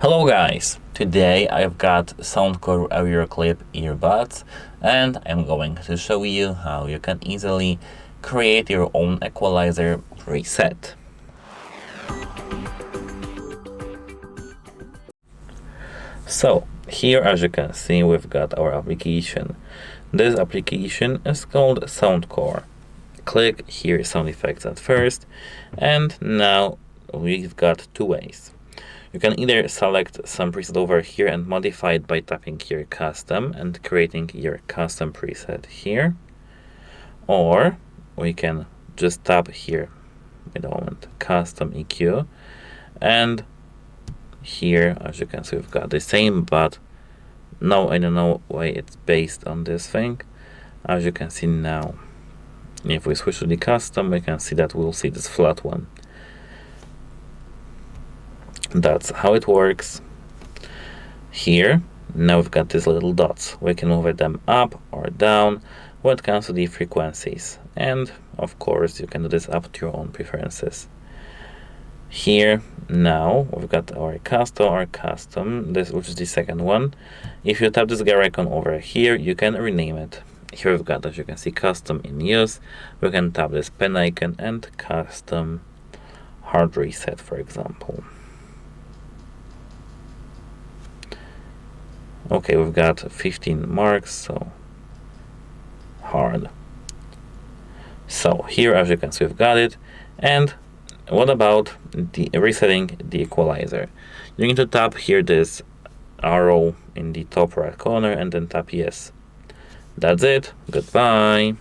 Hello guys, today I've got SOUNDCORE AeroClip earbuds and I'm going to show you how you can easily create your own equalizer preset. So here, as you can see, we've got our application. This application is called SOUNDCORE. Click here sound effects at first, and now we've got two ways. You can either select some preset over here and modify it by tapping here custom and creating your custom preset here, or we can just tap here, wait a moment, custom EQ, and here, as you can see, we've got the same, but now I don't know why it's based on this thing. As you can see now, if we switch to the custom, we can see that we'll see this flat one. That's how it works. Here, now we've got these little dots. We can move them up or down when it comes to the frequencies. And of course, you can do this up to your own preferences. Here, now, we've got our custom, this, which is the second one. If you tap this gear icon over here, you can rename it. Here we've got, as you can see, custom in use. We can tap this pen icon and custom hard reset, for example. Okay, we've got 15 marks, so hard. So here, as you can see, we've got it. And what about the resetting the equalizer? You need to tap here this arrow in the top right corner and then tap yes. That's it. Goodbye.